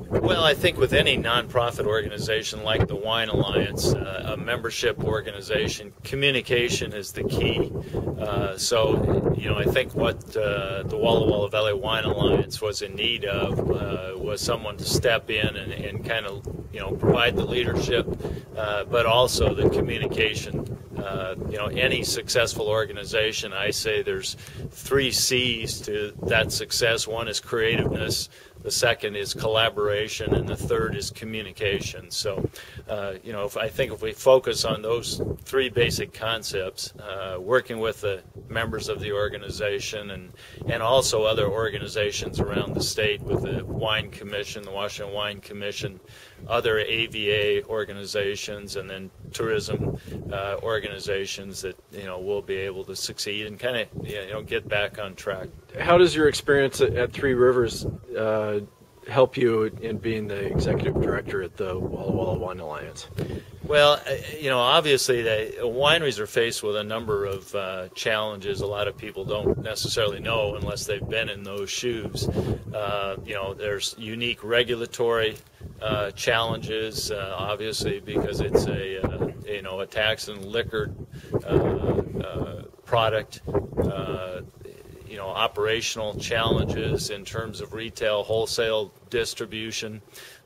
Well, I think with any nonprofit organization like the Wine Alliance, a membership organization, communication is the key. So, I think what the Walla Walla Valley Wine Alliance was in need of was someone to step in and kind of, provide the leadership, but also the communication. Any successful organization, I say there's 3 C's to that success. One is creativeness. The second is collaboration, and the third is communication. So, I think if we focus on those 3 basic concepts, working with the members of the organization and also other organizations around the state with the Wine Commission, the Washington Wine Commission, other AVA organizations, and then tourism organizations that, will be able to succeed and kind of, get back on track. How does your experience at Three Rivers help you in being the executive director at the Walla Walla Wine Alliance? Well, obviously the wineries are faced with a number of challenges. A lot of people don't necessarily know unless they've been in those shoes. There's unique regulatory challenges, obviously, because it's a tax and liquor product. Operational challenges in terms of retail, wholesale distribution.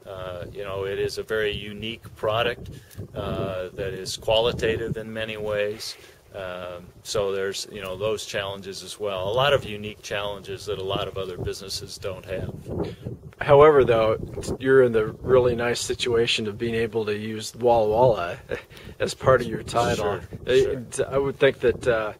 It is a very unique product that is qualitative in many ways. So there's, those challenges as well. A lot of unique challenges that a lot of other businesses don't have. However, though, you're in the really nice situation of being able to use Walla Walla as part of your title. Sure. I would think that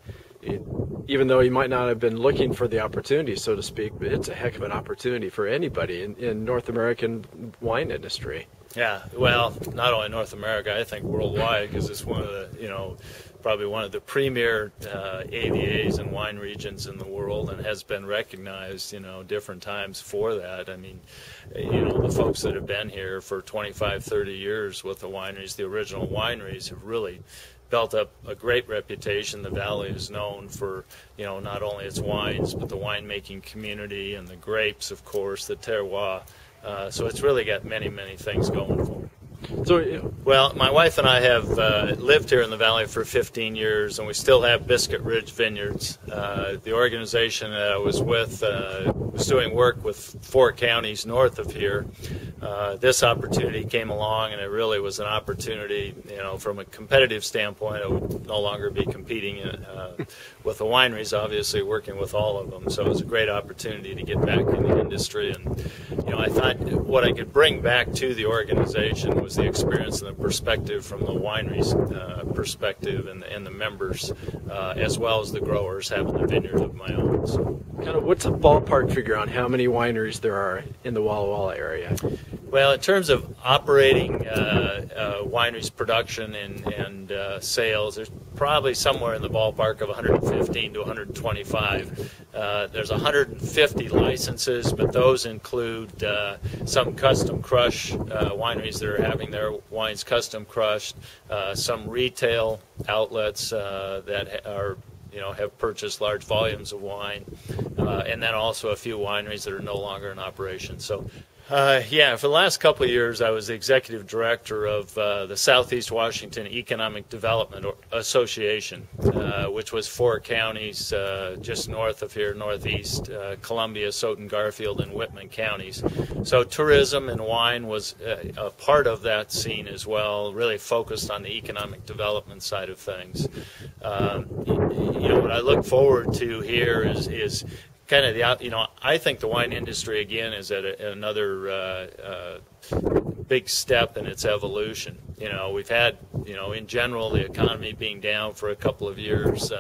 even though you might not have been looking for the opportunity, so to speak, but it's a heck of an opportunity for anybody in North American wine industry. Yeah, well, not only North America, I think worldwide, because it's one of the, probably one of the premier AVAs and wine regions in the world, and has been recognized, different times for that. I mean, the folks that have been here for 25, 30 years with the wineries, the original wineries, have really built up a great reputation. The valley is known for, not only its wines, but the winemaking community and the grapes, of course, the terroir. So it's really got many, many things going for it. Well, my wife and I have lived here in the valley for 15 years, and we still have Biscuit Ridge Vineyards. The organization that I was with was doing work with 4 counties north of here. This opportunity came along, and it really was an opportunity, from a competitive standpoint. I would no longer be competing with the wineries, obviously working with all of them. So it was a great opportunity to get back in the industry. And, I thought what I could bring back to the organization was the experience and the perspective from the wineries' perspective and the members, as well as the growers having the vineyard of my own. So, kind of what's a ballpark figure on how many wineries there are in the Walla Walla area? Well, in terms of operating wineries' production and sales, there's probably somewhere in the ballpark of 115 to 125. There's 150 licenses, but those include some custom crush wineries that are having their wines custom crushed, some retail outlets that are have purchased large volumes of wine, and then also a few wineries that are no longer in operation. So. For the last couple of years, I was the executive director of the Southeast Washington Economic Development Association, which was 4 counties just north of here, northeast, Columbia, Stoughton, Garfield, and Whitman counties. So tourism and wine was a part of that scene as well, really focused on the economic development side of things. What I look forward to here is kind of I think the wine industry again is at another big step in its evolution. We've had, in general, the economy being down for a couple of years.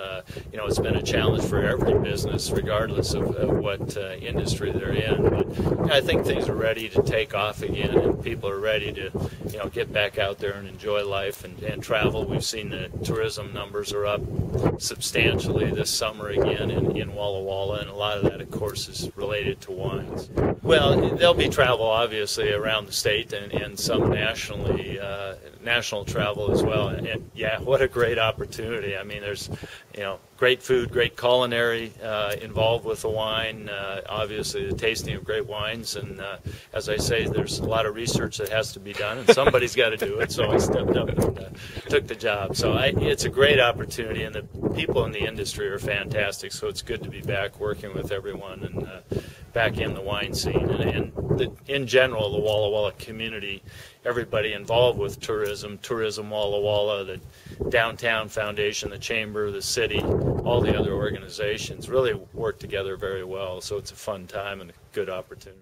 It's been a challenge for every business, regardless of what industry they're in. But I think things are ready to take off again, and people are ready to, get back out there and enjoy life and travel. We've seen the tourism numbers are up substantially this summer again in Walla Walla, and a lot of that, of course, is related to wines. Well, there'll be travel, obviously, around the state and some national travel as well. And yeah, what a great opportunity. I mean, there's, great food, great culinary involved with the wine, obviously the tasting of great wines, and as I say, there's a lot of research that has to be done, and somebody's got to do it, so I stepped up and took the job. So it's a great opportunity, and the people in the industry are fantastic, so it's good to be back working with everyone and back in the wine scene. And in general, the Walla Walla community, everybody involved with tourism Walla Walla, the Downtown Foundation, the Chamber, the city, all the other organizations really work together very well. So it's a fun time and a good opportunity.